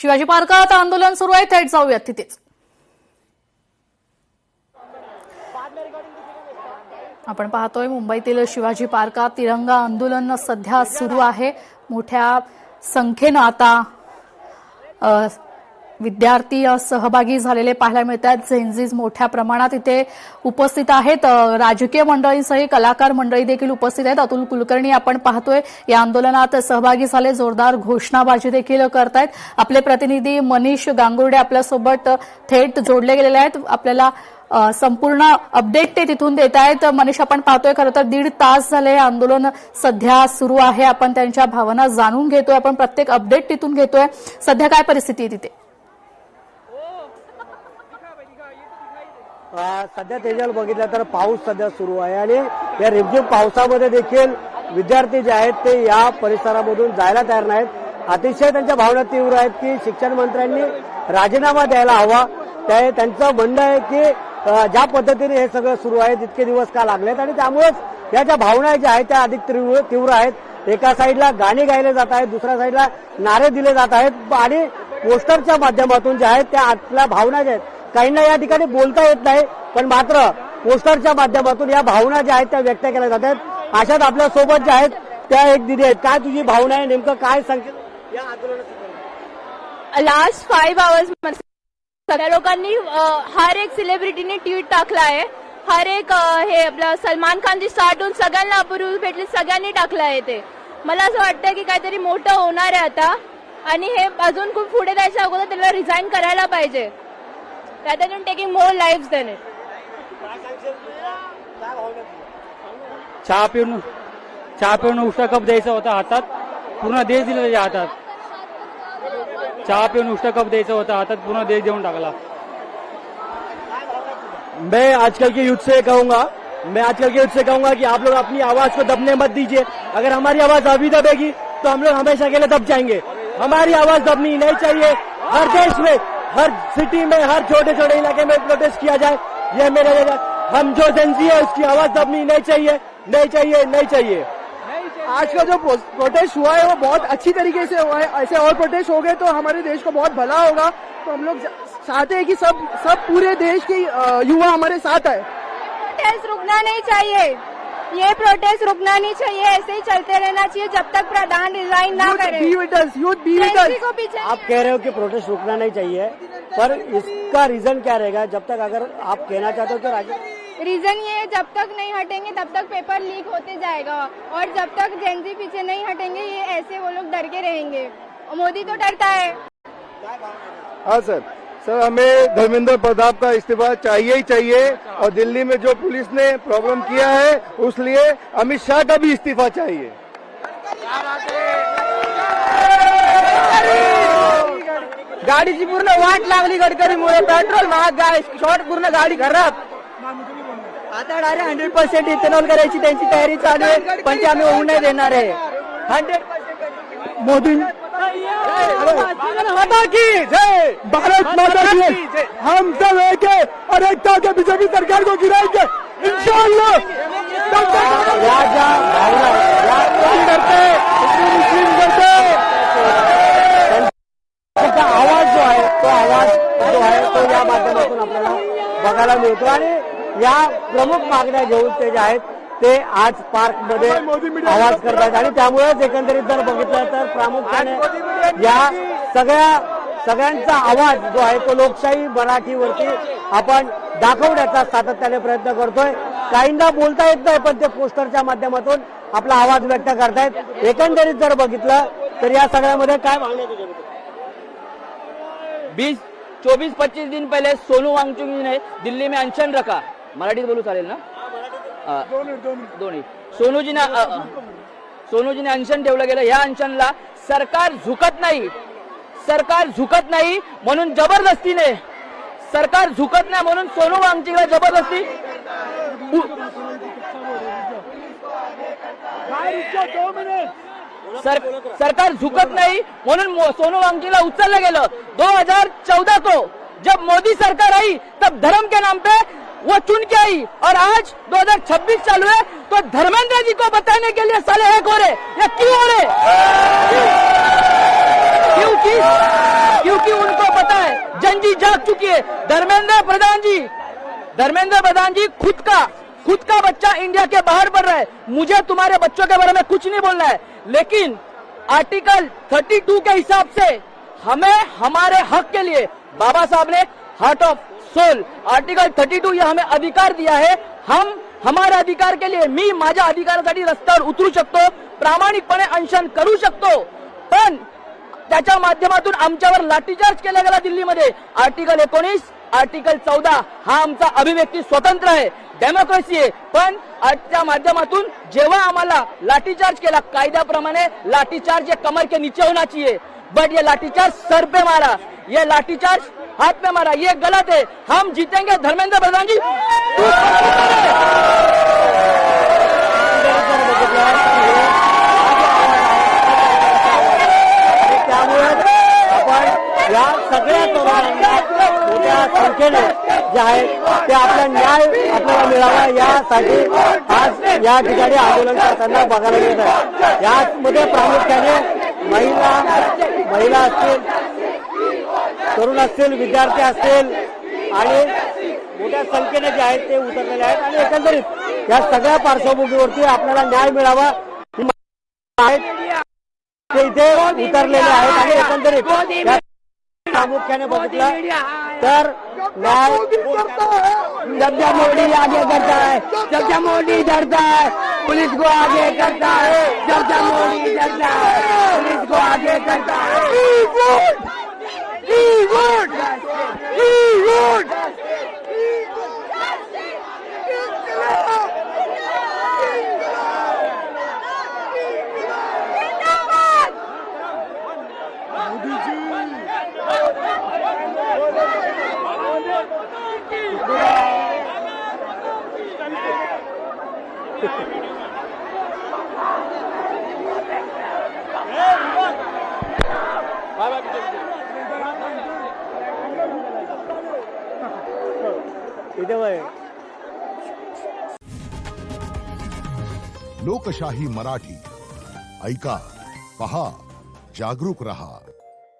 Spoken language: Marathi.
शिवाजी पार्कात आंदोलन सुरू आहे, थेट जाऊयात तिथेच। आपण पाहतोय मुंबईतील शिवाजी पार्कात तिरंगा आंदोलन सध्या सुरू आहे। मोठ्या संख्येने आता विद्यार्थी सहभागी झालेले पाहायला मिळतात। झेनझीज मोठ्या प्रमाणात इथे उपस्थित आहेत। राजकीय मंडळींसह कलाकार मंडळी देखील उपस्थित आहेत। अतुल कुलकर्णी आपण पाहतोय या आंदोलनात सहभागी झाले, जोरदार घोषणाबाजी देखील करतायत। आपले प्रतिनिधी मनीष गांगुर्डे आपल्यासोबत थेट जोडले गेलेले आहेत। आपल्याला संपूर्ण अपडेट ते तिथून देत आहेत। मनीष, आपण पाहतोय खरं तर 1.5 तास झाले आंदोलन सध्या सुरू आहे। आपण त्यांच्या भावना जाणून घेतोय, आपण प्रत्येक अपडेट तिथून घेतोय। सध्या काय परिस्थिती आहे तिथे? सध्या तेजल बघितलं तर पाऊस सध्या सुरू आहे आणि या रिमझिम पावसामध्ये देखील विद्यार्थी जे आहेत ते या परिसरामधून जायला तयार नाहीत। अतिशय त्यांच्या भावना तीव्र आहेत की शिक्षण मंत्र्यांनी राजीनामा द्यायला हवा। त्यांचं म्हणणं आहे की ज्या पद्धतीने हे सगळं सुरू आहे इतके दिवस का लागलेत आणि त्यामुळेच या ज्या भावना ज्या आहेत त्या अधिक तीव्र आहेत। एका साईडला गाणी गायले जात आहेत, दुसऱ्या साईडला नारे दिले जात आहेत आणि पोस्टरच्या माध्यमातून ज्या आहेत त्या आपल्या भावना ज्या आहेत काहींना या ठिकाणी बोलता येत नाही, पण मात्र पोस्टरच्या माध्यमातून या भावना ज्या आहेत त्या व्यक्त केल्या जातात। अशात आपल्या सोबत ज्या आहेत त्या एक दिदी आहेत। काय तुझी भावना आहे, नेमकं काय सांगशील या आंदोलनात? लास्ट 5 आवर्स सगळ्या लोकांनी हर एक सेलिब्रिटीने ट्विट टाकला आहे। हर एक हे आपलं सलमान खानची स्टार्ट होऊन सगळ्यांना अप्रूव्हल भेटली, सगळ्यांनी टाकलं आहे। ते मला असं वाटतं की काहीतरी मोठं होणार आहे आता आणि हे अजून खूप पुढे जायच्या अगोदर त्याला रिझाईन करायला पाहिजे, rather than taking more lives than it. चहा पिऊन उष्टा कप द्यायचा होता हातात, पूर्ण देश दिला त्याच्या हातात। चहा पिऊन उष्टा कप द्यायचा होता हातात, पूर्ण देश देऊन टाकला। मैं आजकल के यूथ से कहूंगा कि आप लोग अपनी आवाज को दबने मत दीजिए। अगर हमारी आवाज अभी दबेगी तो हम लोग हमेशा के लिए दब जाएंगे। हमारी आवाज दबनी नहीं चाहिए। हर देश में, हर सिटी में, हर छोटे छोटे इलाके में प्रोटेस्ट किया जाए। ये मेरे हम जो जेनजी है उसकी आवाज दबनी नहीं चाहिए, नहीं चाहिए, नहीं चाहिए। आज का जो प्रोटेस्ट हुआ है वो बहुत अच्छी तरीके से हुआ है। ऐसे और प्रोटेस्ट हो गए तो हमारे देश को बहुत भला होगा। तो हम लोग चाहते हैं कि सब पूरे देश के युवा हमारे साथ है। प्रोटेस्ट रुकना नहीं चाहिए, ये प्रोटेस्ट रुकना नहीं चाहिए, ऐसे ही चलते रहना चाहिए जब तक प्रधान रिजाइन ना करे। आप कह रहे हो कि प्रोटेस्ट रुकना नहीं चाहिए, पर इसका रीजन क्या रहेगा? जब तक अगर आप कहना चाहते हो तो रीजन ये, जब तक नहीं हटेंगे तब तक पेपर लीक होते जाएगा और जब तक जेनजी पीछे नहीं हटेंगे ये ऐसे वो लोग डर के रहेंगे। मोदी तो डरता है। हाँ सर, हमें धर्मेंद्र प्रताप का इस्तीफा चाहिए ही चाहिए और दिल्ली में जो पुलिस ने प्रॉब्लम किया है उसलिए अमित शाह का भी इस्तीफा चाहिए। गाडीची पूर्ण वाट लागली गडकरीमुळे, पेट्रोल महाग, शॉर्ट पूर्ण गाडी खराब। आता डायरेक्ट 100% इथेनॉल करायची त्यांची तयारी चालू आहे, पण ते आम्ही होऊ नाही देणार आहे। 100% मोदी माता की जय, भारत माता की जय। हम सब एक है और एकता के बीजेपी सरकार को गिराएंगे इंशाअल्लाह। आवाज जो आहे तो या माध्यमातून आपल्याला बघायला मिळतो आणि या प्रमुख मागण्या घेऊन ते जे आहेत ते आज पार्कमध्ये आवाज करतात आणि त्यामुळेच एकंदरीत जर बघितलं तर प्रामुख्याने या सगळ्यांचा आवाज जो आहे तो लोकशाही मराठीवरती आपण दाखवण्याचा सातत्याने प्रयत्न करतोय। काहींना बोलता येत नाही पण ते पोस्टरच्या माध्यमातून आपला आवाज व्यक्त करतायत। एकंदरीत जर बघितलं तर या सगळ्यामध्ये काय भावना तुझ्या? 24-25 दिन पहले सोनू वांगचुक जी ने दिल्ली में अनशन रखा। मराठी बोलू चालेल ना? दोन्ही। सोनू जी ने अनशन ठेवलं गेलं। या अनशनला सरकार झुकत नाही म्हणून जबरदस्तीने, सरकार झुकत नाही म्हणून सोनू वांगचुकला जबरदस्ती सरकार झुकत नहीं म्हणून सोनू वांगचुकला उचललं गेलं। 2014 को जब मोदी सरकार आई तब धर्म के नाम पे वो चुन के आई और आज 2026 चालू है तो धर्मेंद्र जी को बताने के लिए साले एक हो रहे, ये क्यों हो रहे? क्योंकि मोदी जाग चुकी है। धर्मेंद्र प्रधान जी खुद का बच्चा इंडिया के बाहर बढ़ रहा है। मुझे तुम्हारे बच्चों के बारे में कुछ नहीं बोलना है, लेकिन आर्टिकल 32 के हिसाब से हमें हमारे हक के लिए बाबा साहब ने हार्ट ऑफ सोल आर्टिकल 32 ये हमें अधिकार दिया है। हम हमाऱ्या अधिकार के लिए मी माझ्या अधिकारासाठी रस्त्यावर उतरू शकतो, प्रामाणिकपणे अनशन करू शकतो, पण त्याच्या माध्यमातून आमच्यावर लाठीचार्ज केला गेला दिल्लीमध्ये। आर्टिकल 19 आर्टिकल 14 हा आमचा अभिव्यक्ती स्वतंत्र आहे, डेमोक्रेसी आहे, पण त्या माध्यमातून जेव्हा आम्हाला लाठीचार्ज केला कायद्याप्रमाणे लाठीचार्ज ये कमर के नीचे होना चाहिए, बट ये लाठीचार्ज सर पे मारा, ये लाठीचार्ज हाथ पे मारा, ये गलत है। हम जीतेंगे धर्मेंद्र प्रधान जी। त्यामुळे आपण या सगळ्या तरुणांना मोठ्या संख्येने जे आहे ते आपला न्याय आपल्याला मिळावा यासाठी आज या ठिकाणी आंदोलन करताना बघायला मिळत आहे। यामध्ये प्रामुख्याने महिला असतील, तरुण असतील, विद्यार्थी असतील आणि मोठ्या संख्येने जे आहेत ते उतरलेले आहेत आणि एकंदरीत या सगळ्या पार्श्वभूमीवरती आपल्याला न्याय मिळावा ते इथे उतरलेले आहेत आणि एकंदरीत प्रामुख्याने बघितलं तर न्याय जब मोदी आगे करता है, जब मोदी डरता है पुलिस को आगे करता है, जब मोदी डरता है पुलिस को आगे करता है। लोकशाही मराठी ऐका, पहा, जागरूक रहा।